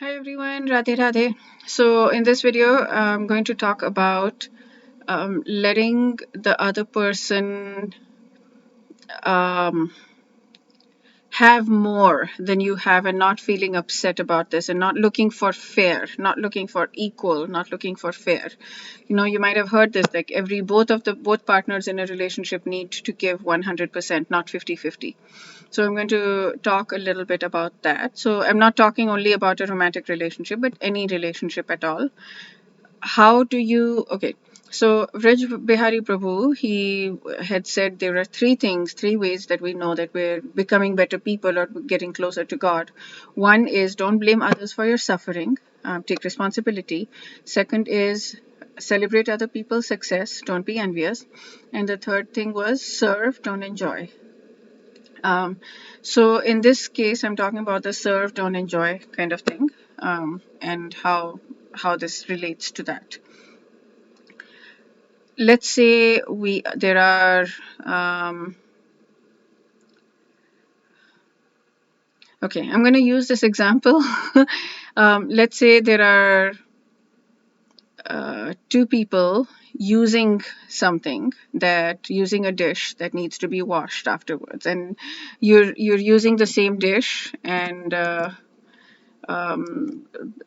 Hi everyone, Radhe Radhe. So in this video, I'm going to talk about letting the other person um, have more than you have and not feeling upset about this and not looking for fair, not looking for equal, not looking for fair. You might have heard this, like both partners in a relationship need to give 100%, not 50-50. So I'm going to talk a little bit about that. So I'm not talking only about a romantic relationship, but any relationship at all. How do you okay, so Raj Bihari Prabhu, he had said there are three ways that we know that we're becoming better people or getting closer to God. One is don't blame others for your suffering, take responsibility. Second is celebrate other people's success, don't be envious. And the third thing was serve, don't enjoy. So in this case, I'm talking about the serve, don't enjoy kind of thing, and how this relates to that. Let's say there are okay, I'm going to use this example. Let's say there are two people using a dish that needs to be washed afterwards, and you're using the same dish, and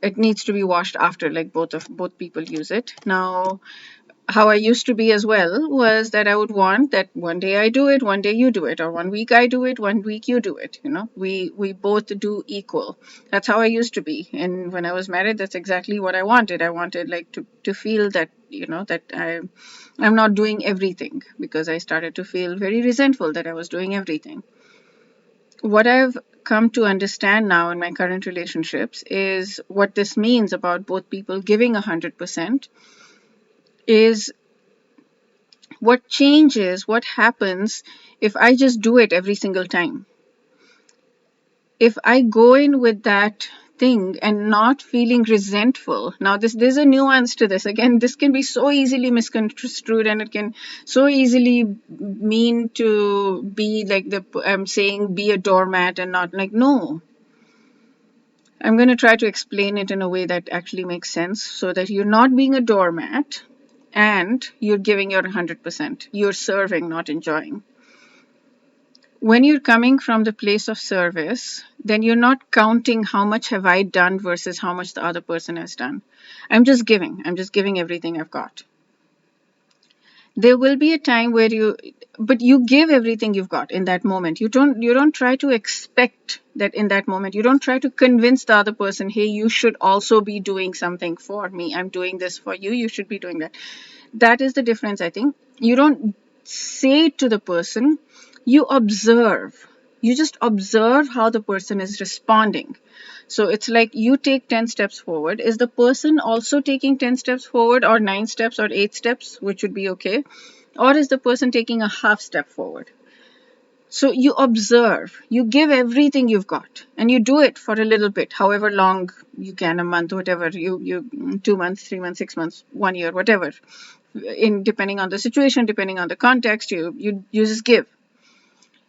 it needs to be washed after, like both people use it. Now, how I used to be as well was that I would want that one day I do it, one day you do it, or 1 week I do it, 1 week you do it. We both do equal. That's how I used to be. And when I was married, that's exactly what I wanted. I wanted like to feel that that I'm not doing everything, because I started to feel very resentful that I was doing everything. What I've come to understand now in my current relationships is what this means about both people giving 100% is what happens if I just do it every single time. If I go in with that thing and not feeling resentful. Now there's a nuance to this. Again, this can be so easily misconstrued, and it can so easily mean to be like I'm saying be a doormat, and not like, no. I'm going to try to explain it in a way that actually makes sense, so that you're not being a doormat and you're giving your 100%. You're serving, not enjoying. When you're coming from the place of service, then you're not counting how much have I done versus how much the other person has done. I'm just giving everything I've got. There will be a time where you give everything you've got in that moment. You don't try to expect that in that moment. You don't try to convince the other person, hey, you should also be doing something for me. I'm doing this for you. You should be doing that. That is the difference, I think. You don't say to the person, you observe. You just observe how the person is responding. So it's like you take 10 steps forward. Is the person also taking 10 steps forward, or 9 steps, or 8 steps, which would be okay? Or is the person taking a half step forward? So you observe, you give everything you've got, and you do it for a little bit, however long you can, a month, whatever, you 2 months, 3 months, 6 months, 1 year, whatever, in depending on the situation, depending on the context, you just give.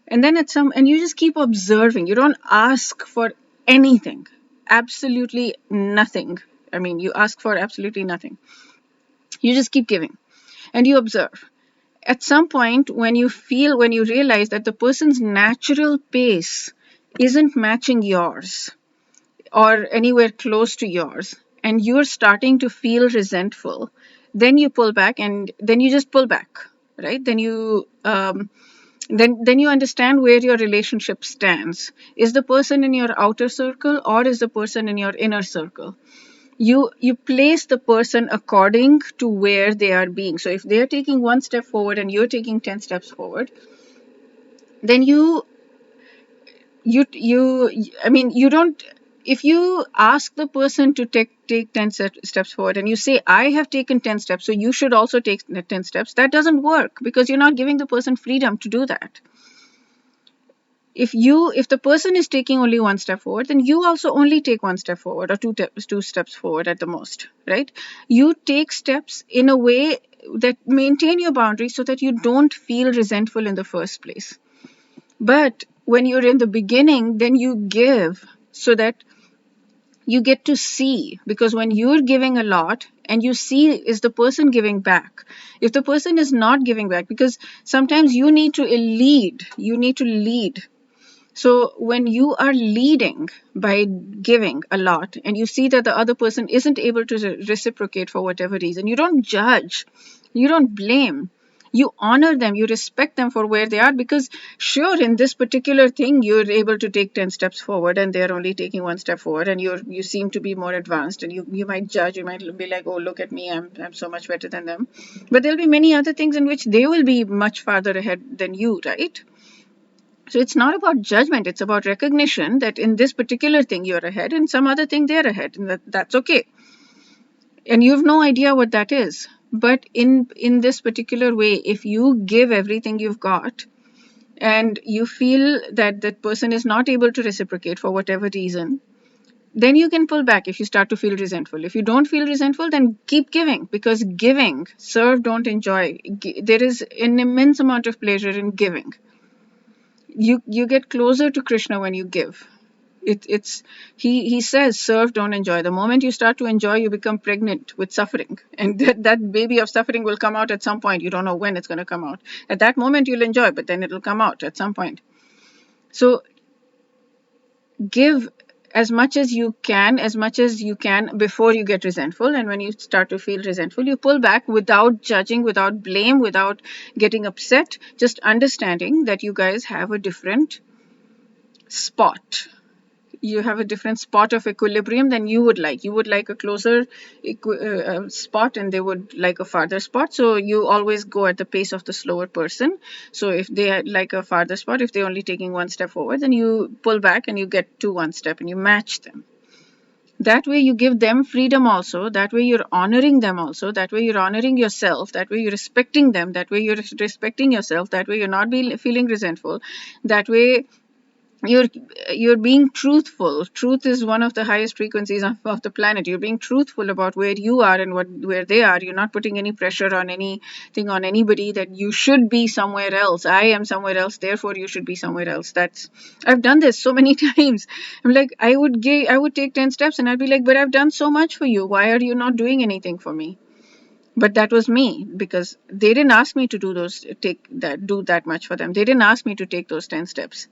And then and you just keep observing. You don't ask for anything, absolutely nothing. I mean, you ask for absolutely nothing. You just keep giving, and you observe. At some point, when you realize that the person's natural pace isn't matching yours or anywhere close to yours, and you're starting to feel resentful, then you pull back, and then you just pull back, right? Then you understand where your relationship stands. Is the person in your outer circle, or is the person in your inner circle? You place the person according to where they are being. So if they're taking 1 step forward and you're taking 10 steps forward, then you don't, if you ask the person to take 10 steps forward, and you say, I have taken 10 steps, so you should also take 10 steps, that doesn't work, because you're not giving the person freedom to do that. If the person is taking only 1 step forward, then you also only take 1 step forward, or two steps forward at the most, right? You take steps in a way that maintain your boundaries, so that you don't feel resentful in the first place. But when you're in the beginning, then you give, so that you get to see, because when you're giving a lot and you see, is the person giving back? If the person is not giving back, because sometimes you need to lead. So when you are leading by giving a lot and you see that the other person isn't able to reciprocate for whatever reason, you don't judge, you don't blame. You honor them, you respect them for where they are, because sure, in this particular thing, you're able to take 10 steps forward and they're only taking 1 step forward, and you seem to be more advanced, and you might judge, you might be like, oh, look at me, I'm so much better than them. But there'll be many other things in which they will be much farther ahead than you, right? So it's not about judgment, it's about recognition that in this particular thing you're ahead, and some other thing they're ahead, and that's okay. And you have no idea what that is. But in this particular way, if you give everything you've got and you feel that that person is not able to reciprocate for whatever reason, then you can pull back if you start to feel resentful. If you don't feel resentful, then keep giving, because giving, serve, don't enjoy. There is an immense amount of pleasure in giving. You get closer to Krishna when you give. It's he says, serve, don't enjoy. The moment you start to enjoy, you become pregnant with suffering, and that baby of suffering will come out at some point. You don't know when it's going to come out. At that moment you'll enjoy, but then it'll come out at some point. So give as much as you can before you get resentful, and when you start to feel resentful, you pull back without judging, without blame, without getting upset, just understanding that you guys have a different spot. You have a different spot of equilibrium than you would like. You would like a closer spot, and they would like a farther spot. So you always go at the pace of the slower person. So if they like a farther spot, if they're only taking 1 step forward, then you pull back and you get to 1 step and you match them. That way you give them freedom also. That way you're honoring them also. That way you're honoring yourself. That way you're respecting them. That way you're respecting yourself. That way you're not feeling resentful. That way you're you're being truthful. Truth is one of the highest frequencies of the planet. You're being truthful about where you are and where they are. You're not putting any pressure on anything on anybody that you should be somewhere else. I am somewhere else, therefore you should be somewhere else. That's I've done this so many times. I'm like, I would take 10 steps and I'd be like, but I've done so much for you, why are you not doing anything for me? But that was me, because they didn't ask me to do that much for them. They didn't ask me to take those 10 steps.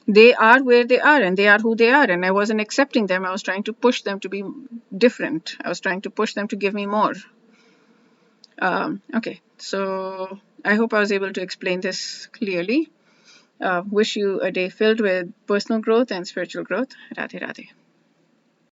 They are where they are and they are who they are, and I wasn't accepting them. I was trying to push them to be different. I was trying to push them to give me more. Okay, so I hope I was able to explain this clearly. Wish you a day filled with personal growth and spiritual growth. Radhe Radhe.